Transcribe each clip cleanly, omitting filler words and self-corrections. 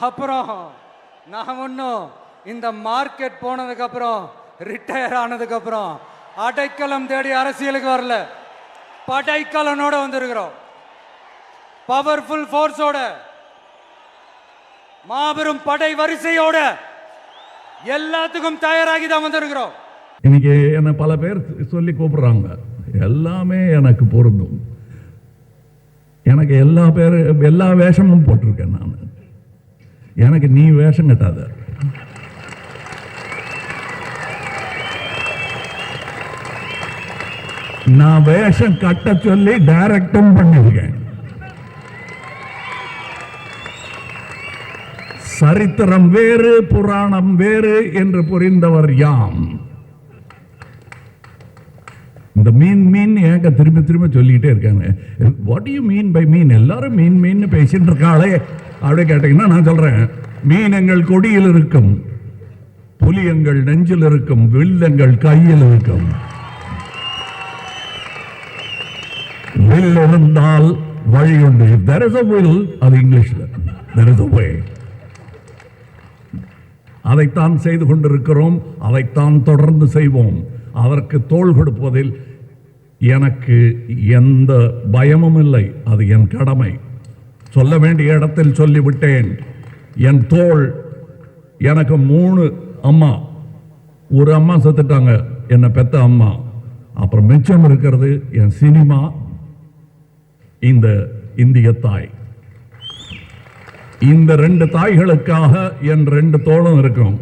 அப்புறம் நான் ஒன்றும் இந்த மார்க்கெட் போனதுக்கு அப்புறம் ரிட்டையர் ஆனதுக்கு அப்புறம் அடைக்கலம் தேடி அரசியலுக்கு வரல, படைக்கலனோட வந்திருக்கிறோம். பவர்ஃபுல் ஃபோர்ஸோட, மாபெரும் படை வரிசையோட எல்லாத்துக்கும் தயாராகி தான் வந்திருக்கிறோம். இன்னைக்கு என்ன பல பேர் சொல்லி கூப்பிடுறாங்க, எல்லாமே எனக்கு பொருந்தும். எனக்கு எல்லா வேஷமும் போட்டிருக்கேன் நான். எனக்கு நீ வேஷம் கட்டாத. நான் வேஷம் கட்ட சொல்லி டைரக்டும் பண்ணிருக்கேன். சரித்திரம் வேறு புராணம் வேறு என்று புரிந்தவர் யாம். இந்த மீன் ஏங்க திரும்ப திரும்ப சொல்லிக்கிட்டே இருக்காங்க. வாட் யூ மீன் பை மீன்? எல்லாரும் மீன் பேசிட்டு இருக்காளே அப்படி கேட்டீங்கன்னா நான் சொல்றேன், மீன் எங்கள் கொடியில் இருக்கும், புலி எங்கள் நெஞ்சில் இருக்கும், வில் எங்கள் கையில் இருக்கும். வில் இருந்தால் வழி உண்டு. there is a will, அது இங்கிலீஷ்ல there is a way. அதைத்தான் செய்து கொண்டிருக்கிறோம், அதைத்தான் தொடர்ந்து செய்வோம். அதற்கு தோள் கொடுப்பதில் எனக்கு எந்த பயமும் இல்லை. அது என் கடமை. சொல்ல வேண்டிய இடத்தில் சொல்லிவிட்டேன். என் தோள், எனக்கு 3 அம்மா. ஒரு அம்மா செத்துட்டாங்க, என்னை பெத்த அம்மா. அப்புறம் மிச்சம் இருக்கிறது என் சினிமா, இந்த இந்திய தாய். இந்த 2 தாய்களுக்காக என் 2 தோளும் இருக்கும்.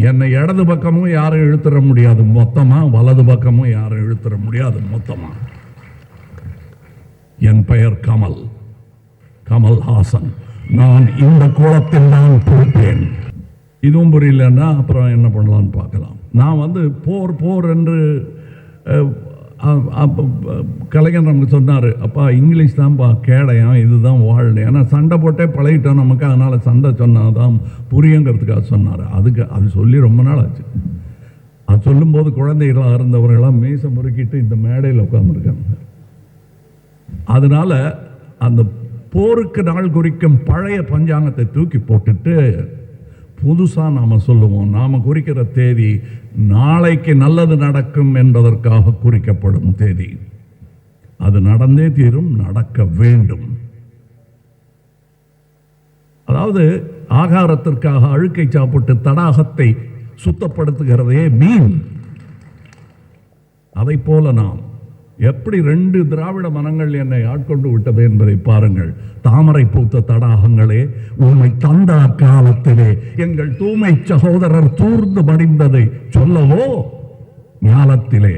என்னை இடது பக்கமும் யாரும் இழுத்துற முடியாது மொத்தமா, வலது பக்கமும் யாரும் இழுத்துற முடியாது மொத்தமா. என் பெயர் கமல்ஹாசன். நான் இந்த கோலத்தில் தான் பொறுப்பேன். இதுவும் புரியலன்னா அப்புறம் என்ன பண்ணலான்னு பார்க்கலாம். நான் போர் என்று கலைஞர் நமக்கு சொன்னார், அப்பா இங்கிலீஷ் தான்ப்பா கேடையாம், இதுதான் வாழ்னு. ஏன்னா சண்டை போட்டே பழகிட்டோம் நமக்கு, அதனால் சண்டை சொன்னாதான் புரியுங்கிறதுக்காக சொன்னார். அது சொல்லி ரொம்ப நாள் ஆச்சு. அது சொல்லும்போது குழந்தைகளாக இருந்தவர்களாம் மீசை முறுக்கிட்டு இந்த மேடையில் உட்காந்துருக்காங்க. அதனால அந்த போருக்கு நாள் குறிக்கும் பழைய பஞ்சாங்கத்தை தூக்கி போட்டுட்டு புதுசாக நாம் சொல்லுவோம். நாம் குறிக்கிற தேதி நாளைக்கு நல்லது நடக்கும் என்பதற்காக குறிக்கப்படும் தேதி. அது நடந்தே தீரும், நடக்க வேண்டும். அதாவது ஆகாரத்திற்காக அழுக்கை சாப்பிட்டு தடாகத்தை சுத்தப்படுத்துகிறதே மீன். அதை போல நாம் எப்படி 2 திராவிட மனங்கள் என்னை ஆட்கொண்டு விட்டது என்பதை பாருங்கள். தாமரை பூத்த தடாகங்களே, உண்மை தந்த காலத்திலே எங்கள் தூய்மை சகோதரர் தூர்ந்து மடிந்ததை சொல்லவோ ஞாலத்திலே.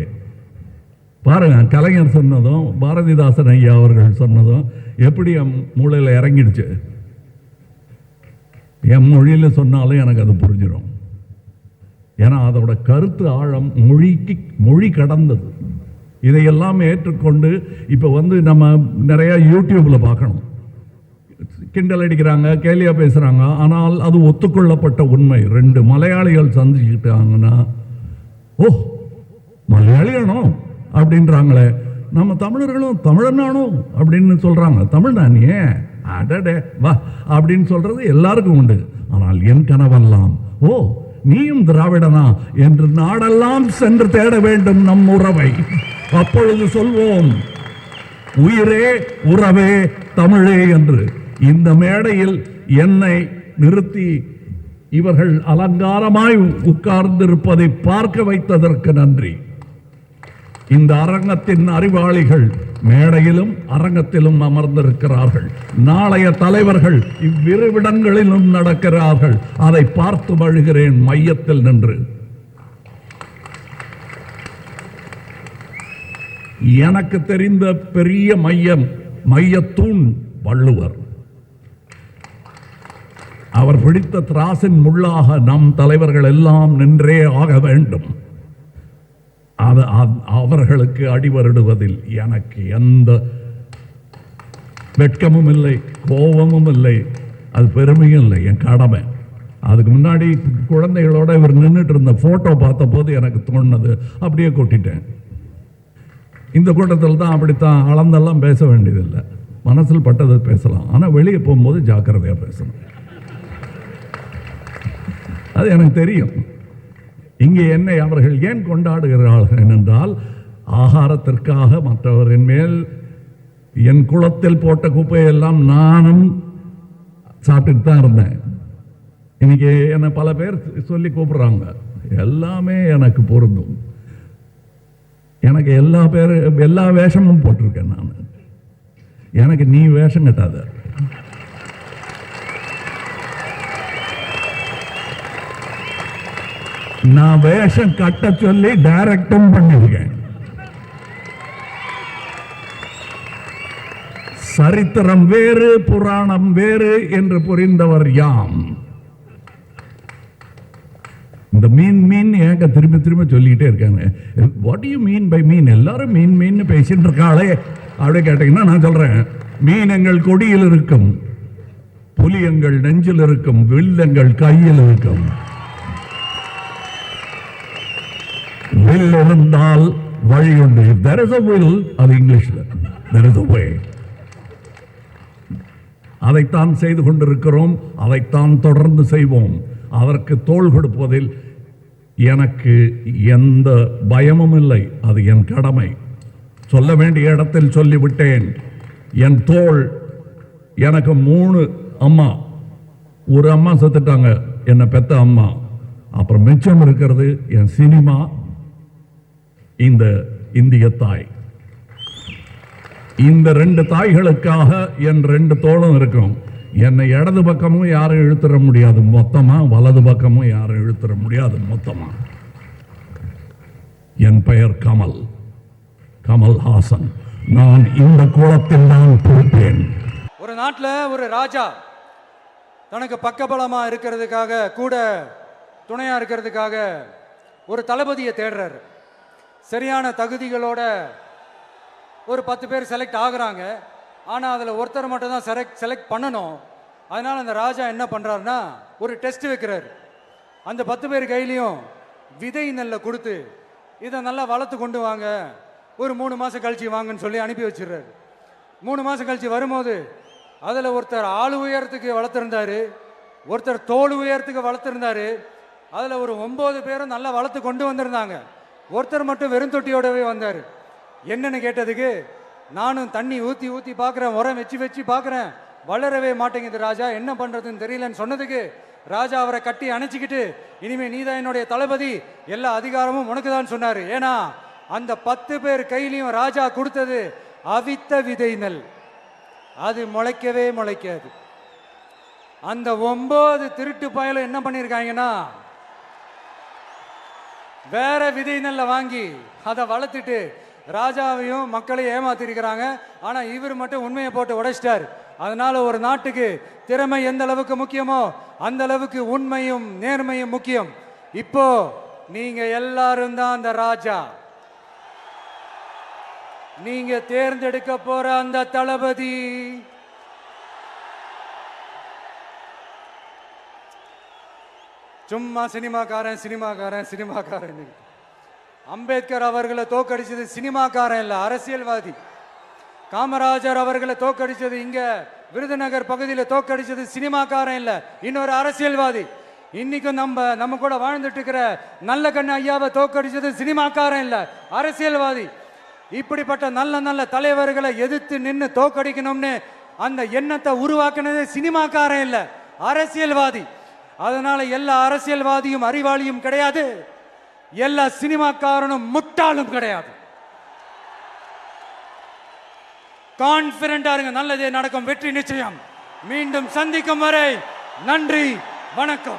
பாருங்க, கலைஞர் சொன்னதும் பாரதிதாசன் ஐயா அவர்கள் சொன்னதும் எப்படி என் மூளையில் இறங்கிடுச்சு. என் மொழியில் சொன்னாலும் எனக்கு அது புரிஞ்சிடும். ஏன்னா அதோட கருத்து ஆழம் மொழி கடந்தது. இதையெல்லாம் ஏற்றுக்கொண்டு இப்போ நம்ம நிறைய யூடியூப்பில் பார்க்கணும். கிண்டல் அடிக்கிறாங்க, கேலியா பேசுகிறாங்க. ஆனால் அது ஒத்துக்கொள்ளப்பட்ட உண்மை. 2 மலையாளிகள் சந்திச்சுக்கிட்டாங்கன்னா, ஓ மலையாளியானோ அப்படின்றாங்களே, நம்ம தமிழர்களும் தமிழனானோ அப்படின்னு சொல்கிறாங்க. தமிழ்நானியே அடடே வா அப்படின்னு சொல்கிறது எல்லாருக்கும் உண்டு. ஆனால் என் கனவெல்லாம், ஓ நீயும் திராவிடனா என்று நாடெல்லாம் சென்று தேட வேண்டும் நம் உறவை. அப்பொழுது சொல்வோம் உயிரே உறவே தமிழே என்று. இந்த மேடையில் என்னை நிறுத்தி இவர்கள் அலங்காரமாய் உட்கார்ந்திருப்பதை பார்க்க வைத்ததற்கு நன்றி. இந்த அரங்கத்தின் அறிவாளிகள் மேடையிலும் அரங்கத்திலும் அமர்ந்திருக்கிறார்கள். நாளைய தலைவர்கள் இவ்விருவிடங்களிலும் நடக்கிறார்கள். அதை பார்த்து மழுகிறேன் மையத்தில் நின்று. எனக்கு தெரிந்த பெரிய மையத்தூண் வள்ளுவர். அவர் பிடித்த திராசின் முள்ளாக நம் தலைவர்கள் எல்லாம் நின்றே ஆக வேண்டும். அவர்களுக்கு அடிவருடுவதில் எனக்கு எந்த வெட்கமும் இல்லை, கோபமும் இல்லை, அது பெருமையும் இல்லை, என் கடமை. அதுக்கு முன்னாடி குழந்தைகளோட இவர் நின்றுட்டு இருந்த போட்டோ பார்த்த போது எனக்கு தோணுது, அப்படியே கொட்டிட்டேன். இந்த கூட்டத்தில் தான் அப்படித்தான் அளந்தெல்லாம் பேச வேண்டியதில்லை, மனசில் பட்டதை பேசலாம். ஆனால் வெளியே போகும்போது ஜாக்கிரதையாக பேசணும். அது எனக்கு தெரியும். இங்கே என்னை அவர்கள் ஏன் கொண்டாடுகிறார்கள் என்றால், ஆகாரத்திற்காக மற்றவரின் மேல் என் குளத்தில் போட்ட குப்பையெல்லாம் நானும் சாப்பிட்டுட்டு தான் இருந்தேன். இன்னைக்கு என்னை பல பேர் சொல்லி கூப்பிடுறாங்க. எல்லாமே எனக்கு பொருந்தும். எனக்கு எல்லா வேஷமும் போட்டிருக்கேன் நான். எனக்கு நீ வேஷம் கட்டாத. நான் வேஷம் கட்ட சொல்லி டைரக்டும் பண்ணிருக்கேன். சரித்திரம் வேறு புராணம் வேறு என்று புரிந்தவர் யாம். இந்த மீன் ஏங்க திரும்ப திரும்ப சொல்லிக்கிட்டே இருக்காங்க. வாட் யூ மீன் பை மீன்? எல்லாரும் மீன் பேசிட்டு இருக்காளே அப்படி கேட்டீங்கன்னா நான் சொல்றேன், மீன் எங்கள் கொடியில் இருக்கும், புலி எங்கள் நெஞ்சில் இருக்கும், வில் எங்கள் கையில் இருக்கும். வில் இருந்தால் வழி உண்டு. there is a will, அது இங்கிலீஷ்ல there is a way. அதைத்தான் செய்து கொண்டிருக்கிறோம், அதைத்தான் தொடர்ந்து செய்வோம். அதற்கு தோள் கொடுப்பதில் எனக்கு எந்த பயமும் இல்லை. அது என் கடமை. சொல்ல வேண்டிய இடத்தில் சொல்லிவிட்டேன். என் தோள், எனக்கு 3 அம்மா. ஒரு அம்மா செத்துட்டாங்க, என்னை பெத்த அம்மா. அப்புறம் மிச்சம் இருக்கிறது என் சினிமா, இந்த இந்திய தாய். இந்த 2 தாய்களுக்காக என் 2 தோளும் இருக்கும். என்னை இடது பக்கமும் யாரும் இழுத்துற முடியாது மொத்தமா, வலது பக்கமும் யாரும் இழுத்துற முடியாது மொத்தமா. என் பெயர் கமல்ஹாசன். நான் இந்த கோலத்தில் தான் பிறப்பேன். ஒரு நாட்டில் ஒரு ராஜா தனக்கு பக்கபலமா இருக்கிறதுக்காக, கூட துணையா இருக்கிறதுக்காக ஒரு தளபதியை தேடுறாரு. சரியான தகுதிகளோட ஒரு 10 பேர் செலக்ட் ஆகுறாங்க. ஆனால் அதில் ஒருத்தர் மட்டும் தான் செலக்ட் பண்ணணும். அதனால் அந்த ராஜா என்ன பண்ணுறாருன்னா ஒரு டெஸ்ட் வைக்கிறார். அந்த 10 பேர் கையிலையும் விதை நெல்லை கொடுத்து இதை நல்லா வளர்த்து கொண்டு வாங்க, ஒரு 3 மாதம் கழிச்சு வாங்கன்னு சொல்லி அனுப்பி வச்சிடுறாரு. 3 மாதம் கழிச்சு வரும்போது அதில் ஒருத்தர் ஆள் உயரத்துக்கு வளர்த்துருந்தாரு, ஒருத்தர் தோல் உயரத்துக்கு வளர்த்துருந்தாரு. அதில் ஒரு 9 பேரும் நல்லா வளர்த்து கொண்டு வந்திருந்தாங்க. ஒருத்தர் மட்டும் வெறும் தொட்டியோடவே வந்தார். என்னன்னு கேட்டதுக்கு, நானும் தண்ணி ஊற்றி பார்க்குறேன், உரம் வச்சு பார்க்குறேன், வளரவே மாட்டேங்குது ராஜா, என்ன பண்ணுறதுன்னு தெரியலன்னு சொன்னதுக்கு ராஜா அவரை கட்டி அணைச்சிக்கிட்டு, இனிமே நீதான் என்னுடைய தளபதி, எல்லா அதிகாரமும் உனக்கு தான் சொன்னார். ஏன்னா அந்த 10 பேர் கையிலையும் ராஜா கொடுத்தது அவித்த விதை நெல். அது முளைக்கவே முளைக்காது. அந்த 9 திருட்டு பயலும் என்ன பண்ணியிருக்காங்கன்னா, வேற விதை நெல்லை வாங்கி அதை வளர்த்துட்டு ராஜாவையும் மக்களையும் ஏமாத்திருக்கிறாங்க. ஆனா இவர் மட்டும் உண்மையை போட்டு உடைச்சிட்டார். அதனால ஒரு நாட்டுக்கு திறமை எந்த அளவுக்கு முக்கியமோ அந்த அளவுக்கு உண்மையும் நேர்மையும் முக்கியம். இப்போ நீங்க எல்லாரும் தான் அந்த ராஜா. நீங்க தேர்ந்தெடுக்க போற அந்த தளபதி சும்மா சினிமாக்காரன். அம்பேத்கர் அவர்களை தோக்கடிச்சது சினிமாக்காரன் இல்ல, அரசியல்வாதி. காமராஜர் அவர்களை தோக்கடிச்சது, இங்க விருதுநகர் பகுதியில் தோக்கடிச்சது சினிமாக்காரன் இல்ல, இன்னொரு அரசியல்வாதி. இன்னைக்கும் நம்ம கூட வாழ்ந்துட்டு இருக்கிற நல்ல கண்ணு ஐயாவை தோக்கடிச்சது சினிமாக்காரன் இல்ல, அரசியல்வாதி. இப்படிப்பட்ட நல்ல தலைவர்களை எதிர்த்து நின்று தோக்கடிக்கணும்னு அந்த எண்ணத்தை உருவாக்குனது சினிமாக்காரன் இல்ல, அரசியல்வாதி. அதனால எல்லா அரசியல்வாதியும் அறிவாளியும் கிடையாது, எல்லா சினிமாக்காரனும் முட்டாளும் கிடையாது. கான்பிடண்டா இருங்க, நல்லதே நடக்கும், வெற்றி நிச்சயம். மீண்டும் சந்திக்கும் வரை நன்றி, வணக்கம்.